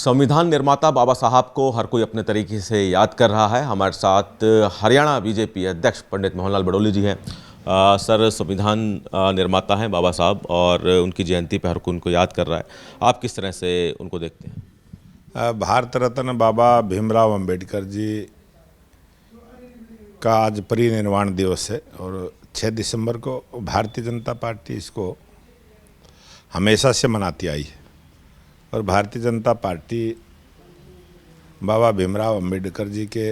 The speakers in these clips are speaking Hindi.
संविधान निर्माता बाबा साहब को हर कोई अपने तरीके से याद कर रहा है। हमारे साथ हरियाणा बीजेपी अध्यक्ष पंडित मोहनलाल बड़ोली जी हैं। सर, संविधान निर्माता हैं बाबा साहब और उनकी जयंती पर हर कोई उनको याद कर रहा है। आप किस तरह से उनको देखते हैं? भारत रत्न बाबा भीमराव अंबेडकर जी का आज परिनिर्वाण दिवस है और 6 दिसंबर को भारतीय जनता पार्टी इसको हमेशा से मनाती आई है। और भारतीय जनता पार्टी बाबा भीमराव अंबेडकर जी के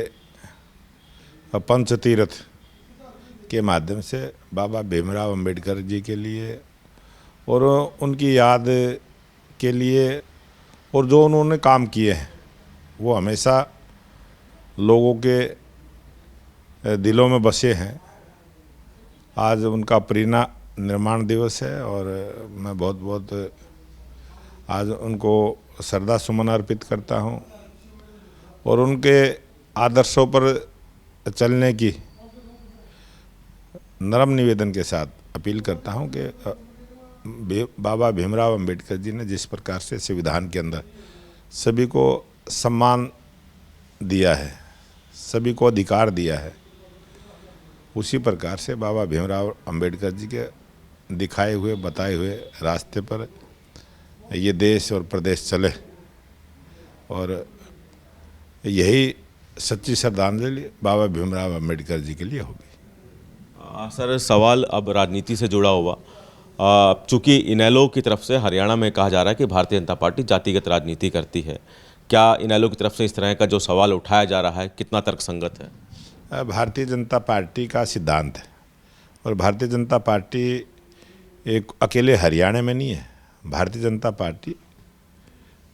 पंचतीर्थ के माध्यम से बाबा भीमराव अंबेडकर जी के लिए और उनकी याद के लिए और जो उन्होंने काम किए हैं वो हमेशा लोगों के दिलों में बसे हैं। आज उनका परिनिर्वाण दिवस है और मैं बहुत बहुत आज उनको श्रद्धा सुमन अर्पित करता हूं और उनके आदर्शों पर चलने की नरम निवेदन के साथ अपील करता हूं कि बाबा भीमराव अंबेडकर जी ने जिस प्रकार से संविधान के अंदर सभी को सम्मान दिया है, सभी को अधिकार दिया है, उसी प्रकार से बाबा भीमराव अंबेडकर जी के दिखाए हुए बताए हुए रास्ते पर ये देश और प्रदेश चले और यही सच्ची श्रद्धांजलि बाबा भीमराव अंबेडकर जी के लिए होगी। सर, सवाल अब राजनीति से जुड़ा हुआ। चूँकि इनेलो की तरफ से हरियाणा में कहा जा रहा है कि भारतीय जनता पार्टी जातिगत राजनीति करती है, क्या इनेलो की तरफ से इस तरह का जो सवाल उठाया जा रहा है कितना तर्कसंगत है? भारतीय जनता पार्टी का सिद्धांत है और भारतीय जनता पार्टी एक अकेले हरियाणा में नहीं है। भारतीय जनता पार्टी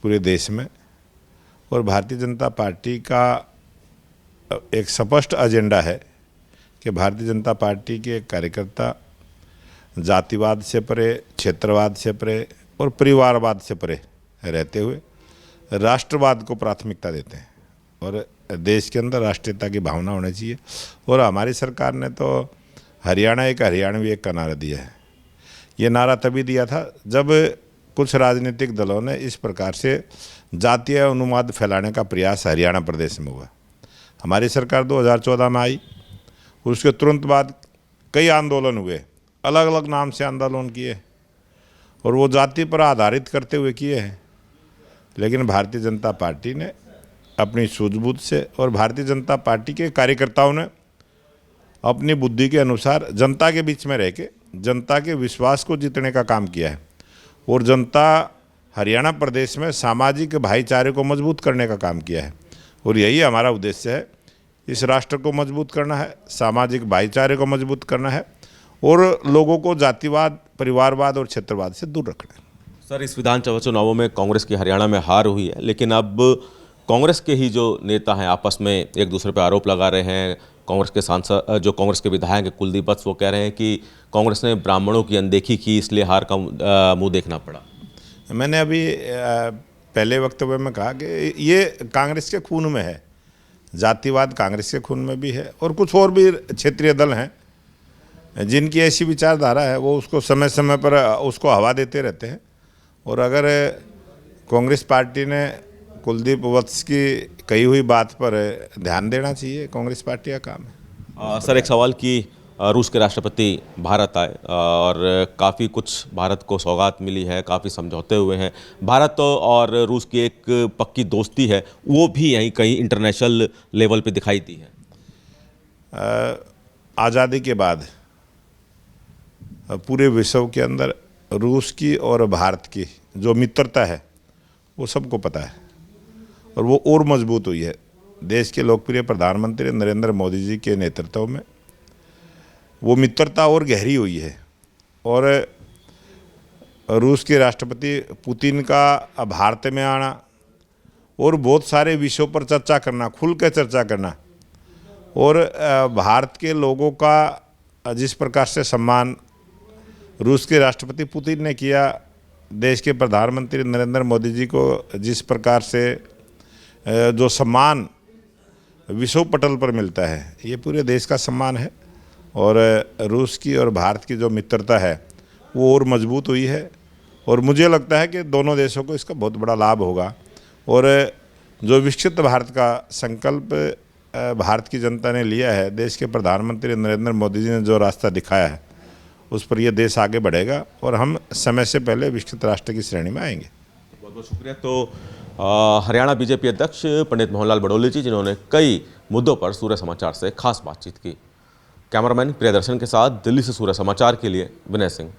पूरे देश में और भारतीय जनता पार्टी का एक स्पष्ट एजेंडा है कि भारतीय जनता पार्टी के कार्यकर्ता जातिवाद से परे, क्षेत्रवाद से परे और परिवारवाद से परे रहते हुए राष्ट्रवाद को प्राथमिकता देते हैं और देश के अंदर राष्ट्रीयता की भावना होनी चाहिए। और हमारी सरकार ने तो हरियाणा एक हरियाणवी एक का नारा दिया है। ये नारा तभी दिया था जब कुछ राजनीतिक दलों ने इस प्रकार से जातीय उन्माद फैलाने का प्रयास हरियाणा प्रदेश में हुआ। हमारी सरकार 2014 में आई और उसके तुरंत बाद कई आंदोलन हुए, अलग अलग नाम से आंदोलन किए और वो जाति पर आधारित करते हुए किए हैं। लेकिन भारतीय जनता पार्टी ने अपनी सूझबूझ से और भारतीय जनता पार्टी के कार्यकर्ताओं ने अपनी बुद्धि के अनुसार जनता के बीच में रह के जनता के विश्वास को जीतने का काम किया है और जनता हरियाणा प्रदेश में सामाजिक भाईचारे को मजबूत करने का काम किया है और यही हमारा उद्देश्य है। इस राष्ट्र को मजबूत करना है, सामाजिक भाईचारे को मजबूत करना है और लोगों को जातिवाद, परिवारवाद और क्षेत्रवाद से दूर रखना है। सर, इस विधानसभा चुनावों में कांग्रेस की हरियाणा में हार हुई है, लेकिन अब कांग्रेस के ही जो नेता हैं आपस में एक दूसरे पर आरोप लगा रहे हैं। कांग्रेस के सांसद, जो कांग्रेस के विधायक हैं कुलदीप वत्स, वो कह रहे हैं कि कांग्रेस ने ब्राह्मणों की अनदेखी की, इसलिए हार का मुंह देखना पड़ा। मैंने अभी पहले वक्तव्य में कहा कि ये कांग्रेस के खून में है, जातिवाद कांग्रेस के खून में भी है और कुछ और भी क्षेत्रीय दल हैं जिनकी ऐसी विचारधारा है, वो उसको समय समय पर उसको हवा देते रहते हैं। और अगर कांग्रेस पार्टी ने कुलदीप वत्स की कही हुई बात पर ध्यान देना चाहिए, कांग्रेस पार्टी का काम है। सर, एक सवाल कि रूस के राष्ट्रपति भारत आए और काफ़ी कुछ भारत को सौगात मिली है, काफ़ी समझौते हुए हैं। भारत और रूस की एक पक्की दोस्ती है, वो भी यहीं कहीं इंटरनेशनल लेवल पे दिखाई दी है। आज़ादी के बाद पूरे विश्व के अंदर रूस की और भारत की जो मित्रता है वो सबको पता है और वो और मजबूत हुई है। देश के लोकप्रिय प्रधानमंत्री नरेंद्र मोदी जी के नेतृत्व में वो मित्रता और गहरी हुई है और रूस के राष्ट्रपति पुतिन का भारत में आना और बहुत सारे विषयों पर चर्चा करना, खुल कर चर्चा करना और भारत के लोगों का जिस प्रकार से सम्मान रूस के राष्ट्रपति पुतिन ने किया, देश के प्रधानमंत्री नरेंद्र मोदी जी को जिस प्रकार से जो सम्मान विश्व पटल पर मिलता है, ये पूरे देश का सम्मान है। और रूस की और भारत की जो मित्रता है वो और मजबूत हुई है और मुझे लगता है कि दोनों देशों को इसका बहुत बड़ा लाभ होगा और जो विकसित भारत का संकल्प भारत की जनता ने लिया है, देश के प्रधानमंत्री नरेंद्र मोदी जी ने जो रास्ता दिखाया है, उस पर यह देश आगे बढ़ेगा और हम समय से पहले विकसित राष्ट्र की श्रेणी में आएंगे। बहुत बहुत शुक्रिया। तो हरियाणा बीजेपी अध्यक्ष पंडित मोहनलाल बडोली जी, जिन्होंने कई मुद्दों पर सूर्य समाचार से खास बातचीत की। कैमरामैन प्रियदर्शन के साथ दिल्ली से सूर्य समाचार के लिए विनय सिंह।